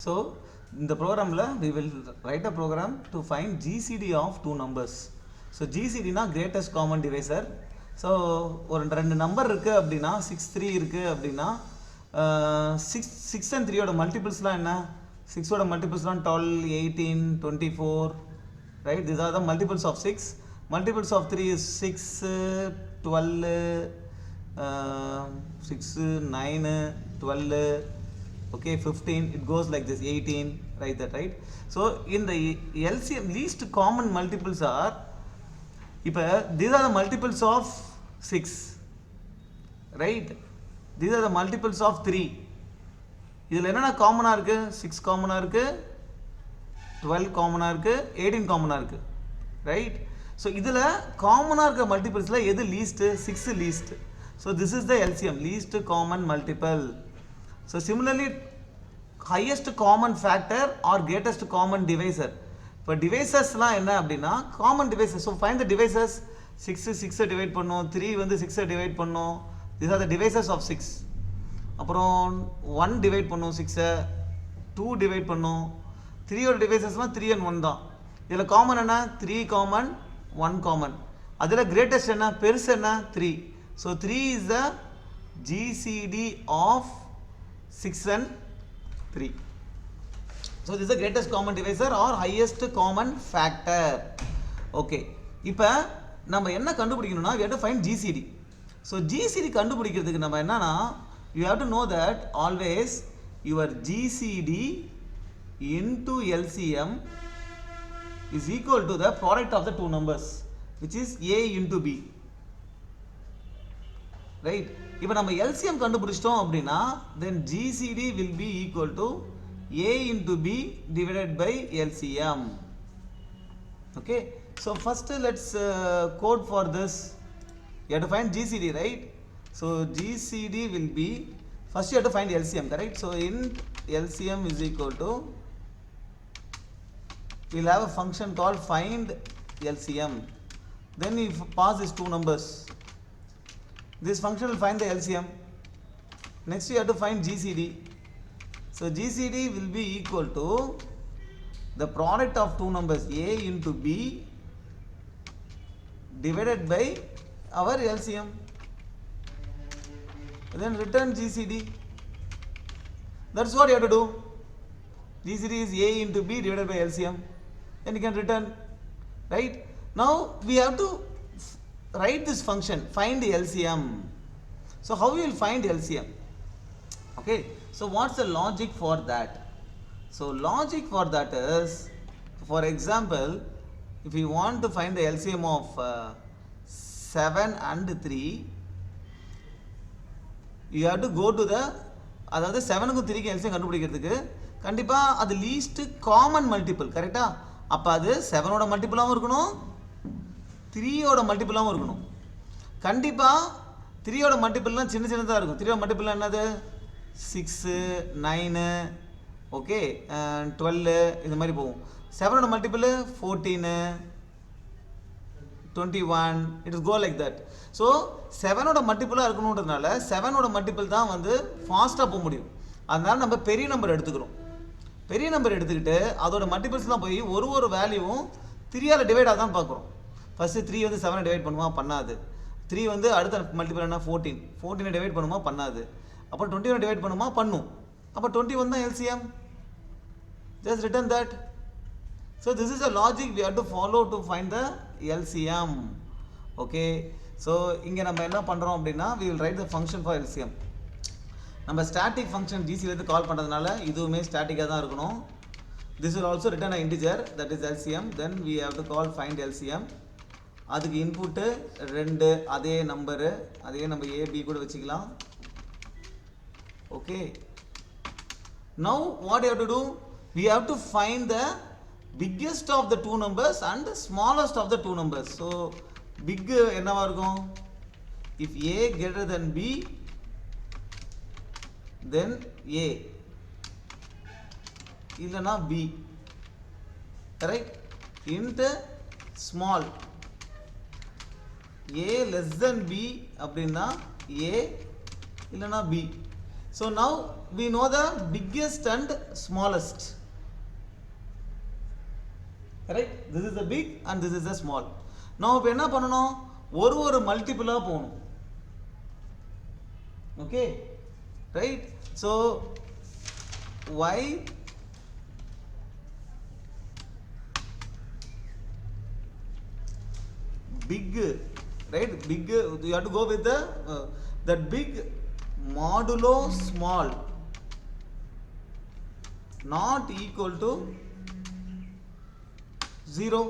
So in the program we will write a program to find GCD of two numbers. So GCD na greatest common divisor. So ஒரு ரெண்டு number இருக்கு அப்படின்னா 6 3 இருக்கு அப்படின்னா 6 and 3 ஓட மல்டிபிள்ஸ்லாம் என்ன? 6 ஓட மல்டிபிள்ஸ்லாம் 12 18 24, right? These are the multiples of 6. Multiples of 3 is 6 12 6 9 12, okay, 15, it goes like this, 18, right? That, right? So in the LCM, least common multiples are, these are the multiples of 6, right? These are the multiples of 3. இதில் என்னென்ன காமனாக இருக்குது? 6 காமனாக இருக்குது, 12 காமனாக இருக்குது, 18 காமனாக இருக்குது, ரைட்? ஸோ இதில் காமனாக இருக்க மல்டிபிள்ஸில் எது least? 6 least. So this is the LCM, least common multiple. So similarly, highest common factor or greatest common divisor. இப்போ divisors என்ன அப்படின்னா common divisors. So find the divisors. 6 divide பண்ணும், 3 வந்து 6 divide பண்ணும். These are the divisors of 6. அப்புறம் 1 divide பண்ணும் 6, 2 divide பண்ணும். 3 ஓட divisorsலாம் 3 and 1 தான். இதில் காமன் என்ன? 3 காமன், 1 காமன். அதில் greatest என்ன? பெருசு என்ன? 3. So 3 is the GCD of 6 and 3. So this is the greatest common divisor or highest common factor. Okay. இப்போ நம்ம என்ன கண்டுபிடிக்கணும்னா we have to find GCD. So GCD கண்டுபிடிக்கிறதுக்கு நம்ம என்னன்னா you have to know that always your GCD into LCM is equal to the product of the two numbers, which is A into B, right? இப்போ நம்ம LCM கண்டுபிடிச்சிட்டோம் அப்படின்னா then GCD will be equal to A into B divided by LCM. Okay, so first let's code for this. You have to find GCD, right? So GCD will be, first you have to find LCM, correct? So in LCM is equal to, we'll have a function called find LCM. Then if pass these two numbers, this function will find the LCM. Next you have to find GCD. So GCD will be equal to the product of two numbers A into B divided by our LCM. Then return GCD. That's what you have to do. GCD is A into B divided by LCM. Then you can return, right? Now we have to write this function, find the LCM. So how you will find LCM? Okay, so what's the logic for that? So logic for that is, for example, if you want to find the LCM of 7 and 3, you have to go to the, அதாவது 7க்கும் 3க்கும் LCM கண்டுபிடிக்கிறதுக்கு கண்டிப்பாக அது least common multiple, கரெக்டா? அப்போ அது 7ஓட மல்டிபிளாகவும் இருக்கணும், 3ஓட மல்டிபிளாகவும் இருக்கணும். கண்டிப்பாக 3ஓட மல்டிபிள்லாம் சின்ன சின்னதாக இருக்கும். 3ஓட மல்டிபிள் என்னது? 6 9, ஓகே, 12, இந்த மாதிரி போகும். 7ஓட multiple 14 21, it will go like that. So 7ஓட மல்டிபிளாக இருக்கணுன்றதுனால 7ஓட மல்டிபிள் தான் வந்து ஃபாஸ்ட்டாக போக முடியும். அதனால நம்ம பெரிய நம்பர் எடுத்துக்கிறோம். பெரிய நம்பர் எடுத்துக்கிட்டு அதோட மல்டிபிள்ஸ்லாம் போய் ஒரு வேல்யூவும் 3ஆல் டிவைட் ஆதான் பார்க்குறோம். ஃபஸ்ட்டு 3 வந்து 7 டிவைட் பண்ணுமா? பண்ணாது. 3 வந்து அடுத்த மல்டிபிள் என்ன? 14 டிவைட் பண்ணுமா? பண்ணாது. அப்புறம் 21 டிவைட் பண்ணுமா? பண்ணும். அப்போ 21 தான் LCM. Just return that. So this is a logic we have to follow to find the LCM. Okay, so இங்கே நம்ம என்ன பண்ணுறோம் அப்படின்னா we will write the function for LCM. நம்ம ஸ்டாட்டிக் ஃபங்க்ஷன் GCD கால் பண்ணுறதுனால இதுவுமே ஸ்டாட்டிக்காக தான் இருக்கணும். This will also return an integer, that is LCM. Then we have to call find LCM. அதுக்கு இன்புட்டு 2, அதே நம்பரு, அதே நம்ம AB கூட வச்சுக்கலாம். Okay, now what you have to do? We have to find the biggest of the two numbers and the smallest of the two numbers. So big என்னவா இருக்கும்? If A greater than B, then A, இல்லைனா B, correct? Int small, A less than B அப்படின்னா A இல்லைனா B. So now we know the biggest and smallest. Correct? This is the big and this is the small. Now இப்போ என்ன பண்ணணும், ஒரு மல்டிபிளா போகணும். Okay, right? So y big, right? Big, you have to go with the that big modulo small not equal to 0.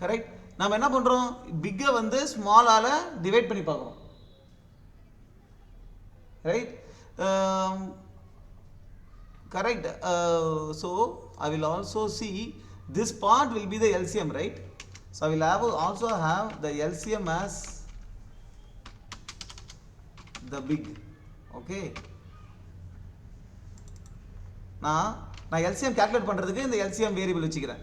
Correct. நாம என்ன பண்றோம், பிக்க வந்து ஸ்மாலால டிவைட் பண்ணி பார்க்கறோம். Right. Correct. So I will also see this part will be the LCM, right? So I will also have the LCM as the big. Okay. நான் LCM calculate பண்றதுக்கு இந்த LCM variable வச்சுக்கிறேன்.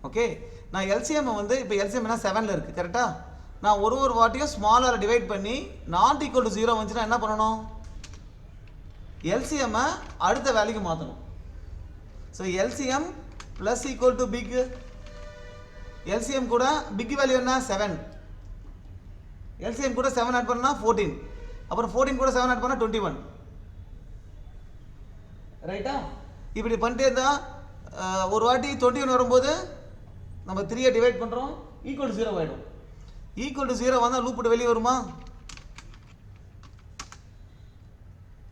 ஓகே. நான் LCM வந்து இப்போ LCM என்ன 7ல இருக்கு, கரெக்ட்டா? நான் ஒரு வாட்டியும் ஸ்மாலால டிவைட் பண்ணி not equal to 0 வந்துச்சுனா என்ன பண்ணணும், LCM அடுத்த வேல்யூக்கு மாற்றணும். So LCM plus equal to big. LCM கூட பிக் வேல்யூ என்ன 7. LCM கூட 7 ஆட் பண்ணா 14. அப்புறம் 14 கூட 7 ஆட் பண்ணா 21. ரைட்டா? இப்படி பண்ணிட்டே இருந்தா ஒரு வாட்டி 21 வரும்போது நம்ம 3 டிவைட் பண்றோம், ஈக்குவல் டு 0 ஆயிடும். ஈக்குவல் டு 0 வந்தா லூப் விட்டு வெளியே வருமா?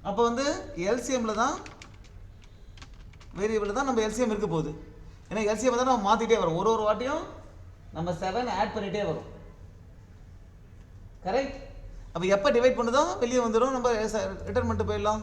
அப்போ வந்து LCMல தான் வேரியபிள் தான் நம்ம LCM இருக்க போகுது. ஏன்னா LCM தான் நம்ம மாத்திட்டே வரோம், ஒரு வாட்டியும் நம்ம 7 ஆட் பண்ணிட்டே வரோம். கரெக்ட். அப்போ எப்போ டிவைட் பண்ணுதோ வெளியே வந்துடும், நம்ம ரிட்டர்ன் பண்ணிட்டு போயிடலாம்.